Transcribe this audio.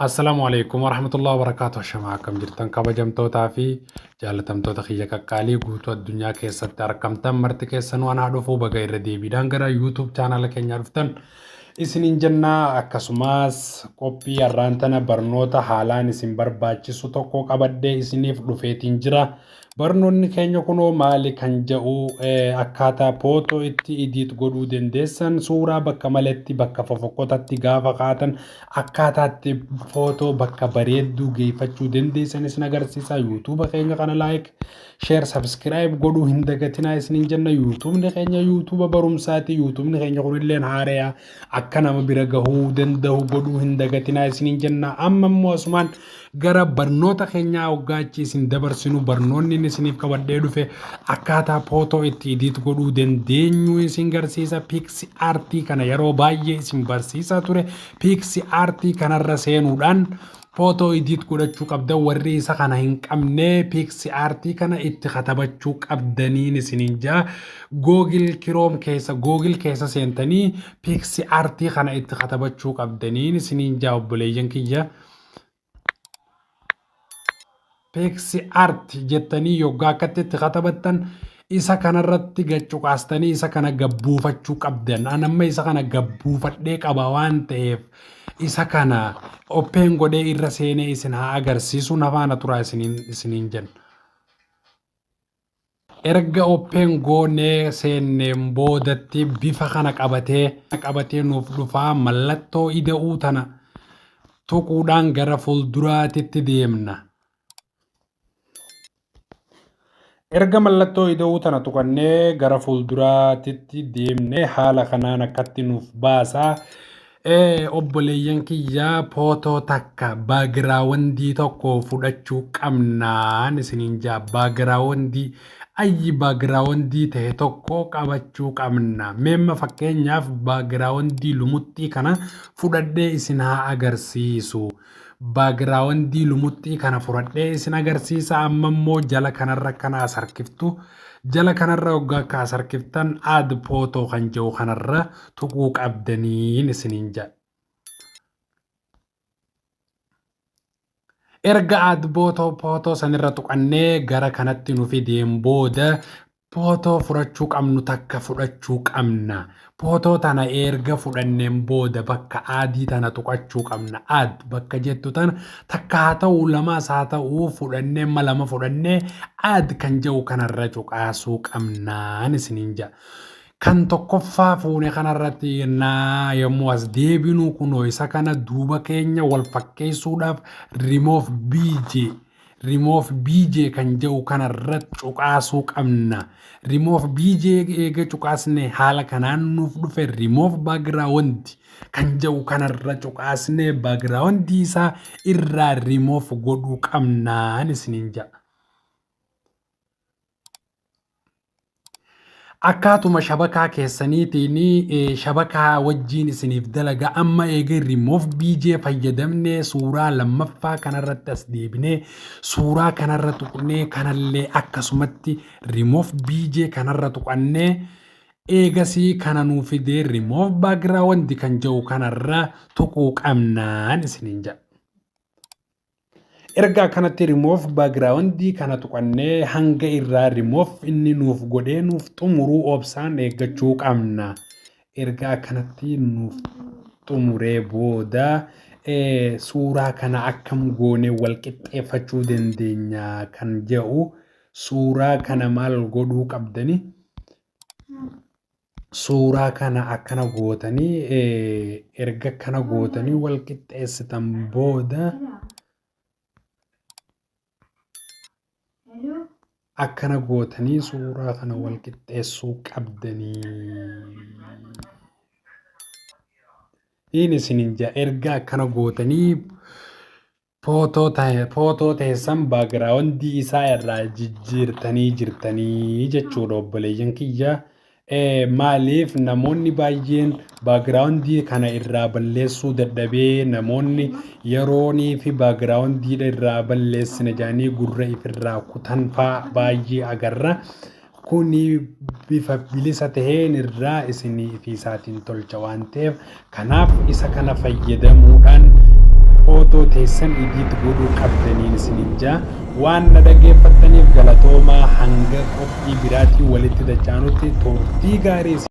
Assalamu alaikum warahmatullahi wabarakatuh. Shama akkam jirtan kabajamtootaa fi jaalatamtoota kiyya qaqqaalii guutuu addunyaa keessatti argamtan marti keessan waan haa dhufuu baga irra deebiidhaan gara YouTube chaanala keenyaa dhuftan isiniin jennaa akkasumas qophii har'aantana barnoota haalaan isin barbaachisu tokko qabadhee isiniif dhufeetiin jira. Barnoonni keenya kunoo maali kan jedhu akkaataa footoo itti edit godhuu dandeessan suuraa bakka maletti bakka fofokkotatti gaafa kaatan akkaataatti footoo bakka bareedduu geeffachuu dandeessan isin agarsiisa. YouTube keenya kana like, share, subscribe godhuu hin dagatinaa isiniin jenna. YouTube keenya YouTube barumsaati. YouTube keenya kunilleen haaraa akka nama bira gahuu danda'u godhuu hin dagatinaa isiniin jenna. Amma immoo asumaan gara barnoota keenyaa hoggaachi isin dabarsinu barnoonni isiniif qabadhee dhufe akkaataa footoo itti edit godhuu dandeenyu isin garsiisa. PicsArt kana yeroo baay'ee isin barsiisaa ture. PicsArt kanarra seenuudhaan footoo edit godhachuu qabdan warri isa kana hin qabne PicsArt kana itti katabachuu qabdaniin isiniin jaa. Google keessa seentanii PicsArt kana itti katabachuu qabdaniin isiniin jaa obboleeyyan kiyya. PicsArt jettanii yoggaa akkatti itti katabattan isa kanarratti gachuqaastanii isa kana gabbuufachuu qabdan. Anamma isa kana gabbuufadhee qaba waan ta'eef isa kana open godhee irra seenee isin haa agarsiisu nafaana turaa isiniin jenna. Erga open goonee seenneen boodatti bifa kana qabatee nuuf dhufaa mallattoo ida'uu tana tuquudhaan gara fuulduraatitti deemna. Erga mallattoo ida'uu tana tuqannee gara fuulduraatitti deemnee haala kanaan akkatti nuuf baasaa. Obboleeyyan kiyyaa footoo takka baagiraawandii tokko fudhachuu qabnaan isiniin jaa. Baagiraawandii ta'e tokko qabachuu qabna. Meemma fakkeenyaaf baagiraawandii lumuxxii kana fudhadhee isin haa agarsiisu. Baagiraawandii lumuxxii kana fudhadhee isin agarsiisa. Amma immoo jala kanarra kana as harkiftu. Jala kanarra hoggaa akka as harkiftan add footoo kan jedhu kanarra tuquu qabdaniin isiniin jedha. Erga add footoo sanirra tuqannee gara kanatti nu fideen booda footoo fudhachuu qabnu takka fudhachuu qabna. Footoo tana erga fudhanneen booda bakka adii tana tuqachuu qabna. Add bakka jettu tana takka haa ta'uu lamaas haa ta'uu fudhannee lama fudhannee add kan jedhu kanarra tuqaasuu qabnaan isiniin jedha. Kan tokkoffaa fuune kanarratti yommuu as deebinu kunoo isa kana duuba keenya wal fakkeessuudhaaf remove bj kan jedhu kanarra tuqaasuu qabna. Remove bj eega tuqaasne haala kanaan nuuf dhufe remove background kan jedhu kanarra tuqaasne background isaa irraa remove godhuu qabnaan isiniin jedha. Akkaatuma shabakaa keessaniitiin shabakaa wajjiin isiniif dalaga. Amma eega remove bj fayyadamne suuraa lammaffaa kanarratti as deebinee suuraa kanarra tuqnee kanallee akkasumatti remove bj kanarra tuqannee eegasii kana nuuf fidee remove background kan jedhu kanarra tuquu qabnaan isiniin jedha. Erga kanatti remove background kana tuqannee hanga irraa remove inni nuuf godhee nuuf xumuruu obsaan eeggachuu qabna. Erga kanatti nuuf xumuree booda suuraa kana akkam goonee wal qixxeeffachuu dandeenya kan jedhu suuraa kana maal godhuu qabdani. Suuraa kana akkana gootanii erga kana gootanii wal qixxeessitan booda akkana gootanii suuraa kana wal qixxeessuu qabdanii. Isiniin jaa erga akkana gootanii footoo teessan baagiraawandii isaa irraa jijjiirtanii jirtanii jechuudha obboleeyyan kiyya. Maaliif namoonni baay'een baagiraawandii kana irraa balleessuu dadhabee namoonni yeroonii fi baagiraawandii irraa balleessina jedhanii gurra ifirraa kutan fa'aa baay'ee agarra. Kuni bifa bilisa taheen irraa isinii fi isaatiin tolcha waan ta'eef kanaaf isa kana fayyadamuudhaan ootoo teessan idiit godhuu qabdaniin isiniin jaa waan na dhaggeeffattaniif galatoomaa hanga qophii biraatii walitti dachaanutti turtii gaarii